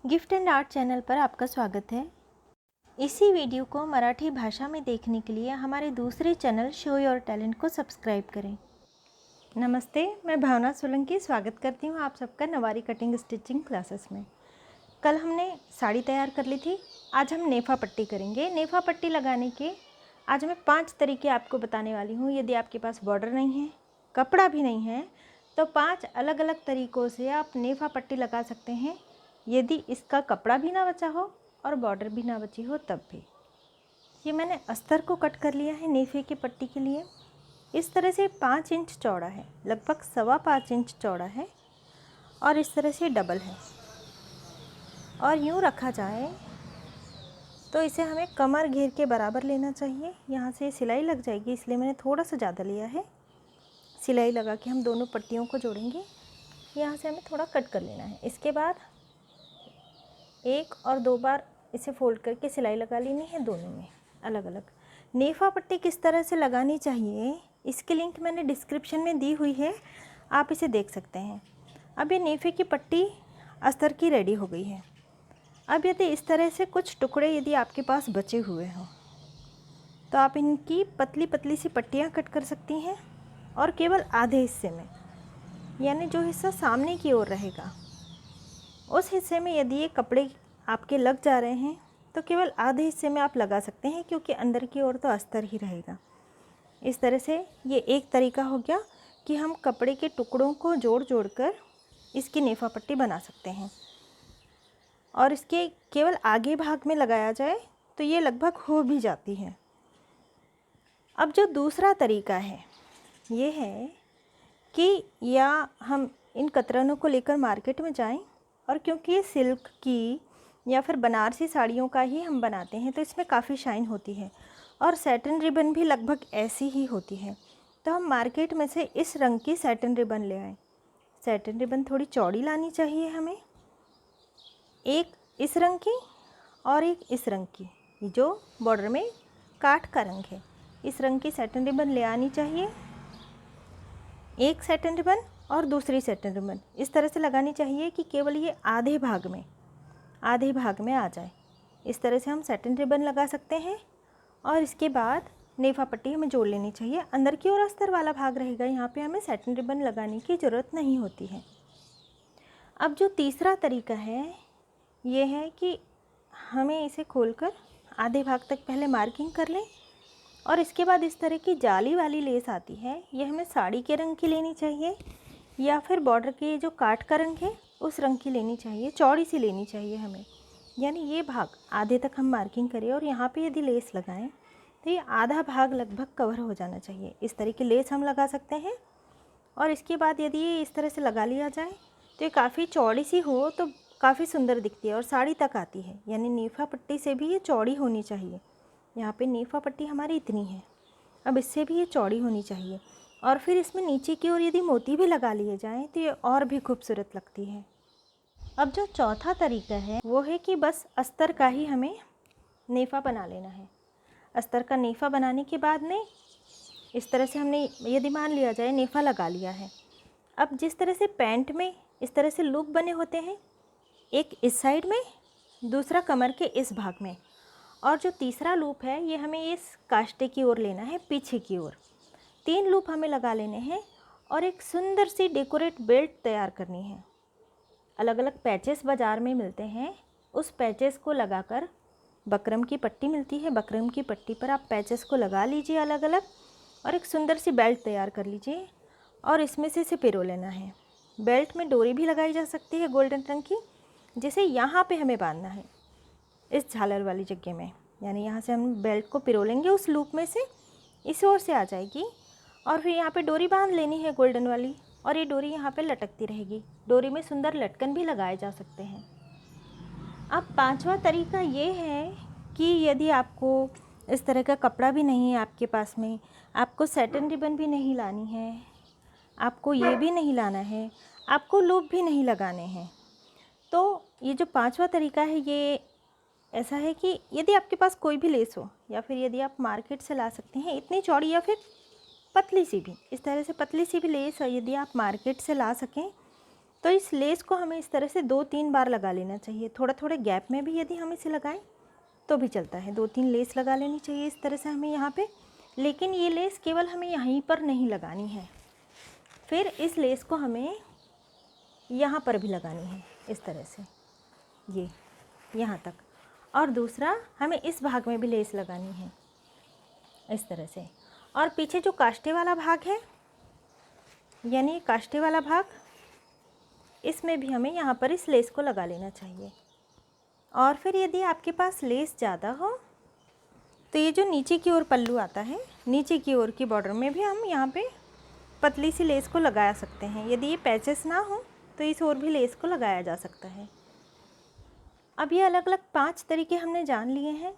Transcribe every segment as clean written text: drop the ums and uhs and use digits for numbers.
Gift and art channel पर आपका स्वागत है। इसी वीडियो को मराठी भाषा में देखने के लिए हमारे दूसरे चैनल शो योर टैलेंट को सब्सक्राइब करें। नमस्ते, मैं भावना सोलंकी स्वागत करती हूँ आप सबका नवारी कटिंग स्टिचिंग क्लासेस में। कल हमने साड़ी तैयार कर ली थी, आज हम नेफा पट्टी करेंगे। नेफा पट्टी लगाने के आज मैं 5 तरीके आपको बताने वाली हूँ। यदि आपके पास बॉर्डर नहीं है, कपड़ा भी नहीं है, तो 5 अलग अलग तरीक़ों से आप नेफा पट्टी लगा सकते हैं। यदि इसका कपड़ा भी ना बचा हो और बॉर्डर भी ना बची हो तब भी। ये मैंने अस्तर को कट कर लिया है नेफे की पट्टी के लिए। इस तरह से 5 इंच चौड़ा है, लगभग 5.25 इंच चौड़ा है और इस तरह से डबल है। और यूँ रखा जाए तो इसे हमें कमर घेर के बराबर लेना चाहिए। यहाँ से सिलाई लग जाएगी, इसलिए मैंने थोड़ा सा ज़्यादा लिया है। सिलाई लगा के हम दोनों पट्टियों को जोड़ेंगे। यहाँ से हमें थोड़ा कट कर लेना है। इसके बाद 1 और 2 बार इसे फोल्ड करके सिलाई लगा लेनी है, दोनों में अलग अलग। नेफा पट्टी किस तरह से लगानी चाहिए इसकी लिंक मैंने डिस्क्रिप्शन में दी हुई है, आप इसे देख सकते हैं। अब ये नेफे की पट्टी अस्तर की रेडी हो गई है। अब यदि इस तरह से कुछ टुकड़े यदि आपके पास बचे हुए हों तो आप इनकी पतली पतली सी पट्टियाँ कट कर सकती हैं और केवल आधे हिस्से में, यानी जो हिस्सा सामने की ओर रहेगा उस हिस्से में यदि ये कपड़े आपके लग जा रहे हैं तो केवल आधे हिस्से में आप लगा सकते हैं, क्योंकि अंदर की ओर तो अस्तर ही रहेगा। इस तरह से ये एक तरीका हो गया कि हम कपड़े के टुकड़ों को जोड़ जोड़ कर इसकी नेफा पट्टी बना सकते हैं। और इसके केवल आगे भाग में लगाया जाए तो ये लगभग हो भी जाती है। अब जो दूसरा तरीका है ये है कि या हम इन कतरनों को लेकर मार्केट में जाएं, और क्योंकि ये सिल्क की या फिर बनारसी साड़ियों का ही हम बनाते हैं तो इसमें काफ़ी शाइन होती है और सैटिन रिबन भी लगभग ऐसी ही होती है। तो हम मार्केट में से इस रंग की सैटिन रिबन ले आएँ। सैटिन रिबन थोड़ी चौड़ी लानी चाहिए हमें, एक इस रंग की और एक इस रंग की, जो बॉर्डर में काठ का रंग है, इस रंग की सैटिन रिबन ले आनी चाहिए। एक सैटिन रिबन और दूसरी सैटिन रिबन इस तरह से लगानी चाहिए कि केवल ये आधे भाग में आ जाए। इस तरह से हम सैटिन रिबन लगा सकते हैं। और इसके बाद नेफा पट्टी हमें जोड़ लेनी चाहिए। अंदर की ओर अस्तर वाला भाग रहेगा, यहाँ पे हमें सैटिन रिबन लगाने की ज़रूरत नहीं होती है। अब जो तीसरा तरीका है ये है कि हमें इसे खोलकर आधे भाग तक पहले मार्किंग कर लें और इसके बाद इस तरह की जाली वाली लेस आती है, ये हमें साड़ी के रंग की लेनी चाहिए या फिर बॉर्डर के जो काठ का रंग है उस रंग की लेनी चाहिए, चौड़ी सी लेनी चाहिए हमें। यानी ये भाग आधे तक हम मार्किंग करें और यहाँ पे यदि लेस लगाएं तो ये आधा भाग लगभग कवर हो जाना चाहिए। इस तरह की लेस हम लगा सकते हैं। और इसके बाद यदि ये इस तरह से लगा लिया जाए तो ये काफ़ी चौड़ी सी हो तो काफ़ी सुंदर दिखती है और साड़ी तक आती है। यानी नेफा पट्टी से भी ये चौड़ी होनी चाहिए। यहाँ पे नेफा पट्टी हमारी इतनी है, अब इससे भी ये चौड़ी होनी चाहिए। और फिर इसमें नीचे की ओर यदि मोती भी लगा लिए जाएं तो ये और भी खूबसूरत लगती है। अब जो चौथा तरीका है वो है कि बस अस्तर का ही हमें नेफा बना लेना है। अस्तर का नेफा बनाने के बाद में इस तरह से हमने यदि मान लिया जाए नेफा लगा लिया है। अब जिस तरह से पैंट में इस तरह से लूप बने होते हैं, एक इस साइड में, दूसरा कमर के इस भाग में, और जो तीसरा लूप है ये हमें इस काष्टे की ओर लेना है, पीछे की ओर। 3 लूप हमें लगा लेने हैं और एक सुंदर सी डेकोरेट बेल्ट तैयार करनी है। अलग अलग पैचेस बाज़ार में मिलते हैं, उस पैचेस को लगाकर, बकरम की पट्टी मिलती है, बकरम की पट्टी पर आप पैचेस को लगा लीजिए अलग अलग और एक सुंदर सी बेल्ट तैयार कर लीजिए और इसमें से इसे पिरो लेना है। बेल्ट में डोरी भी लगाई जा सकती है गोल्डन रंग की, जिसे यहाँ पे हमें बांधना है इस झालर वाली जगह में। यानी यहाँ से हम बेल्ट को पिरो लेंगे उस लूप में से, इस ओर से आ जाएगी और फिर यहाँ पे डोरी बांध लेनी है गोल्डन वाली, और ये डोरी यहाँ पे लटकती रहेगी। डोरी में सुंदर लटकन भी लगाए जा सकते हैं। अब 5वां तरीका ये है कि यदि आपको इस तरह का कपड़ा भी नहीं है आपके पास में, आपको सैटिन रिबन भी नहीं लानी है, आपको ये भी नहीं लाना है, आपको लूप भी नहीं लगाने हैं, तो ये जो 5वां तरीका है ये ऐसा है कि यदि आपके पास कोई भी लेस हो या फिर यदि आप मार्केट से ला सकते हैं इतनी चौड़ी या फिर पतली सी भी, इस तरह से पतली सी भी लेस यदि आप मार्केट से ला सकें तो इस लेस को हमें इस तरह से 2-3 बार लगा लेना चाहिए। थोड़ा थोड़ा गैप में भी यदि हम इसे लगाएं तो भी चलता है। 2-3 लेस लगा लेनी चाहिए इस तरह से हमें यहाँ पे। लेकिन ये लेस केवल हमें यहीं पर नहीं लगानी है, फिर इस लेस को हमें यहाँ पर भी लगानी है इस तरह से, ये यहाँ तक। और दूसरा हमें इस भाग में भी लेस लगानी है इस तरह से। और पीछे जो काष्ठे वाला भाग है, यानी काष्ठे वाला भाग, इसमें भी हमें यहाँ पर इस लेस को लगा लेना चाहिए। और फिर यदि आपके पास लेस ज़्यादा हो तो ये जो नीचे की ओर पल्लू आता है, नीचे की ओर की बॉर्डर में भी हम यहाँ पे पतली सी लेस को लगा सकते हैं। यदि ये पैचेस ना हो तो इस ओर भी लेस को लगाया जा सकता है। अब ये अलग अलग 5 तरीके हमने जान लिए हैं।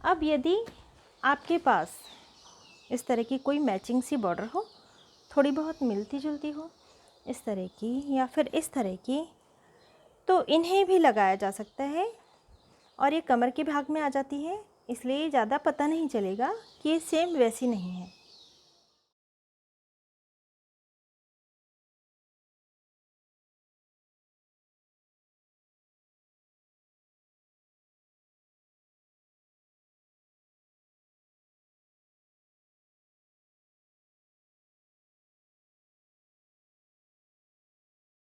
अब यदि आपके पास इस तरह की कोई मैचिंग सी बॉर्डर हो, थोड़ी बहुत मिलती जुलती हो, इस तरह की या फिर इस तरह की, तो इन्हें भी लगाया जा सकता है। और ये कमर के भाग में आ जाती है, इसलिए ज़्यादा पता नहीं चलेगा कि ये सेम वैसी नहीं है।